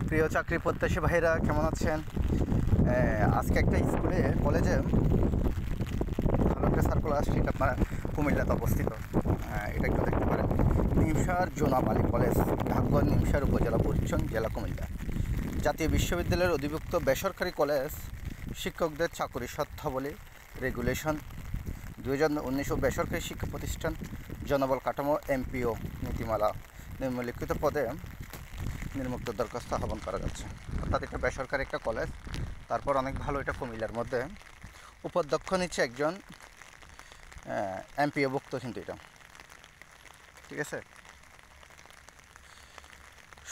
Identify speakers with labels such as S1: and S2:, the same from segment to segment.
S1: প্রিয় চাকরি প্রত্যাশী ভাইরা কেমন আছেন? আজকে একটা কলেজে ভালো একটা সার্কুলার আসছে, এটা আপনার কুমিল্লাতে অবস্থিত। এটা একটু দেখতে পারেন। নিমসার জোনাব আলী কলেজ, ঢাকগড় নিমসার উপজেলা পরিচ্ছন্ন জেলা কুমিল্লা। জাতীয় বিশ্ববিদ্যালয়ের অধিভুক্ত বেসরকারি কলেজ শিক্ষকদের চাকরি শর্তাবলী রেগুলেশন 2019 বেসরকারি শিক্ষা প্রতিষ্ঠান জনবল কাঠামো এমপিও নীতিমালা নিম্নলিখিত পদে নির্মুক্ত দরখাস্ত আহ্বান করা যাচ্ছে। অর্থাৎ এটা বেসরকারি একটা কলেজ, তারপর অনেক ভালো। এটা কুমিল্লার মধ্যে। উপাধ্যক্ষ নিচ্ছে একজন এমপিওভুক্ত, কিন্তু এটা ঠিক আছে।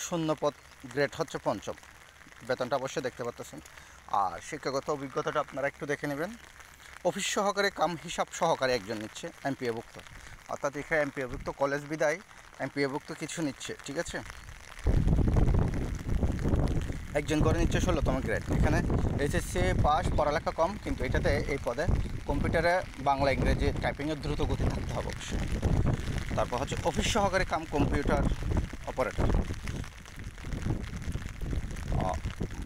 S1: শূন্যপদ গ্রেড হচ্ছে 5ম, বেতনটা অবশ্যই দেখতে পাচ্ছেন। আর শিক্ষাগত অভিজ্ঞতাটা আপনারা একটু দেখে নেবেন। অফিস সহকারী কাম হিসাব সহকারী একজন নিচ্ছে এমপিওভুক্ত, অর্থাৎ এখানে এমপিওভুক্ত কলেজ বিদায় এমপিওভুক্ত কিছু নিচ্ছে, ঠিক আছে। একজন করে নিচ্ছে 16তম গ্রেড। এখানে এইচএসসি পাস, পড়ালেখা কম, কিন্তু এটাতে এই পদে কম্পিউটারে বাংলা ইংরেজি টাইপিংয়ের দ্রুত গতি থাকতে হবে অবশ্যই। তারপর হচ্ছে অফিস সহকারী কাম কম্পিউটার অপারেটর।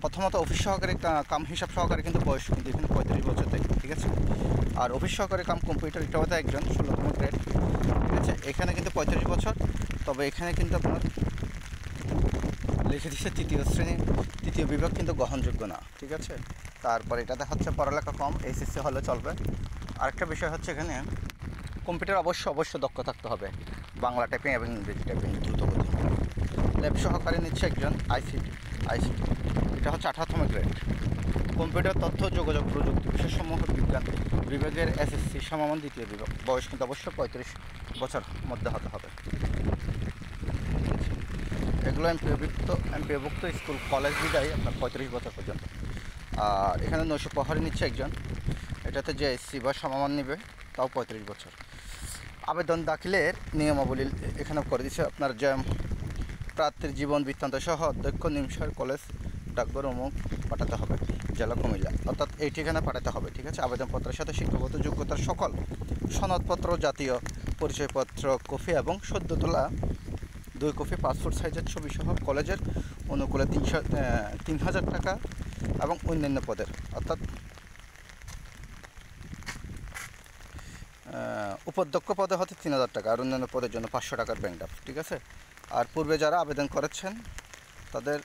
S1: প্রথমত অফিস সহকারী কাম হিসাব সহকারী কিন্তু বয়স কিন্তু এখানে 35 বছর থেকে, ঠিক আছে। আর অফিস সহকারী কাম কম্পিউটার এটাও একজন 16তম গ্রেড, ঠিক আছে। এখানে কিন্তু 35 বছর, তবে এখানে কিন্তু আপনার লিখে দিচ্ছে তৃতীয় শ্রেণী, তৃতীয় বিভাগ কিন্তু গ্রহণযোগ্য না, ঠিক আছে। তারপর এটাতে হচ্ছে পড়ালেখা কম, এইচএসসি হলে চলবে। আরেকটা বিষয় হচ্ছে এখানে কম্পিউটার অবশ্য দক্ষ থাকতে হবে, বাংলা টাইপিং এবং ইংরেজি টাইপিং দ্রুতগতি। ল্যাব সহকারী নিচ্ছে একজন আইসিটি, এটা হচ্ছে 18তম গ্রেড। কম্পিউটার তথ্য যোগাযোগ প্রযুক্তি বিশেষসমূহ বিজ্ঞান বিভাগের এসএসসি সমমান দ্বিতীয় বিভাগ। বয়স কিন্তু অবশ্যই 35 বছর মধ্যে হতে হবে। এগুলো এমপিওভুক্ত স্কুল কলেজ বিদায় আপনার 35 বছর পর্যন্ত। আর এখানে 900 প্রহরী নিচ্ছে একজন, এটাতে যে এসসি বা সমমান নেবে, তাও 35 বছর। আবেদন দাখিলের নিয়মাবলী এখানে করে দিচ্ছে আপনার, যে প্রার্থীর জীবন বৃত্তান্ত সহ অধ্যক্ষ নিমসার কলেজ ডাকঘর অমুক পাঠাতে হবে, জেলা কুমিল্লা, অর্থাৎ এই ঠিকানা পাঠাতে হবে, ঠিক আছে। আবেদনপত্রের সাথে শিক্ষাগত যোগ্যতার সকল সনদপত্র, জাতীয় পরিচয়পত্র কপি এবং সদ্য তোলা 2 কপি পাসপোর্ট সাইজের ছবি সহ কলেজের অনুকূলে 3,000 টাকা এবং অন্যান্য পদের, অর্থাৎ উপাধ্যক্ষ পদে হচ্ছে 3,000 টাকা, আর অন্যান্য পদের জন্য 500 টাকার ব্যাংক ড্রাফট, ঠিক আছে। আর পূর্বে যারা আবেদন করেছেন তাদের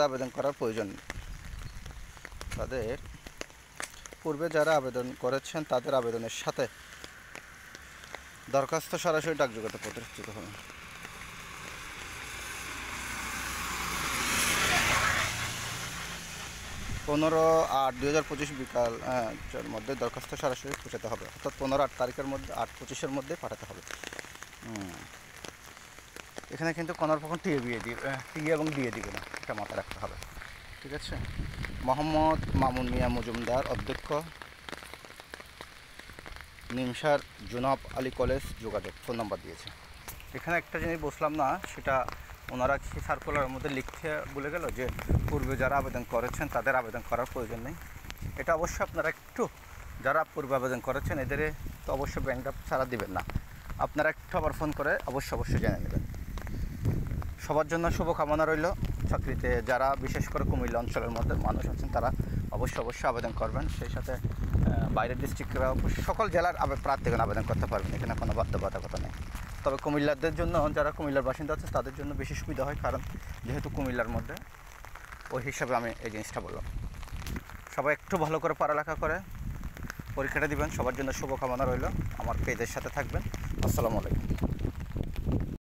S1: আবেদন করার প্রয়োজন নেই। তাদের আবেদনের সাথে দরখাস্ত সরাসরি ডাকযোগে প্রদর্শিত হবে। পনেরো 8/2025 বিকাল মধ্যে দরখাস্ত সরাসরি পৌঁছাতে হবে, অর্থাৎ 15-8 তারিখের মধ্যে, 8/25-এর মধ্যে পাঠাতে হবে। এখানে কিন্তু কোনো রকম টি এবং দিয়ে দিবে না, এটা মাথায় রাখতে হবে, ঠিক আছে। মোহাম্মদ মামুন মিয়া মজুমদার, অধ্যক্ষ নিমসার জোনাব আলী কলেজ, যোগাযোগ ফোন নাম্বার দিয়েছে। এখানে একটা জিনিস বুঝলাম না, সেটা ওনারা কি সার্কুলারের মধ্যে লিখতে বলে গেল যে পূর্বে যারা আবেদন করেছেন তাদের আবেদন করার প্রয়োজন নেই। এটা অবশ্যই আপনারা একটু, যারা পূর্বে আবেদন করেছেন এদের তো অবশ্যই ব্যাংক ড্রাফট ছাড়া দিবেন না, আপনারা একটু আবার ফোন করে অবশ্যই জেনে নেবেন। সবার জন্য শুভকামনা রইল। চাকরিতে যারা বিশেষ করে কুমিল্লা অঞ্চলের মধ্যে মানুষ আছেন তারা অবশ্যই আবেদন করবেন। সেই সাথে বাইরের ডিস্ট্রিক্টরা সকল জেলার প্রার্থীগণ আবেদন করতে পারবেন, এখানে কোনো বাধ্যবাধকতা নেই। তবে কুমিল্লাদের জন্য, যারা কুমিল্লার বাসিন্দা আছে তাদের জন্য বেশি সুবিধা হয়, কারণ যেহেতু কুমিল্লার মধ্যে, ওই হিসাবে আমি এই জিনিসটা বললাম। সবাই একটু ভালো করে পড়ালেখা করে পরীক্ষাটা দিবেন। সবার জন্য শুভকামনা রইল। আমার পেজের সাথে থাকবেন। আসসালামু আলাইকুম।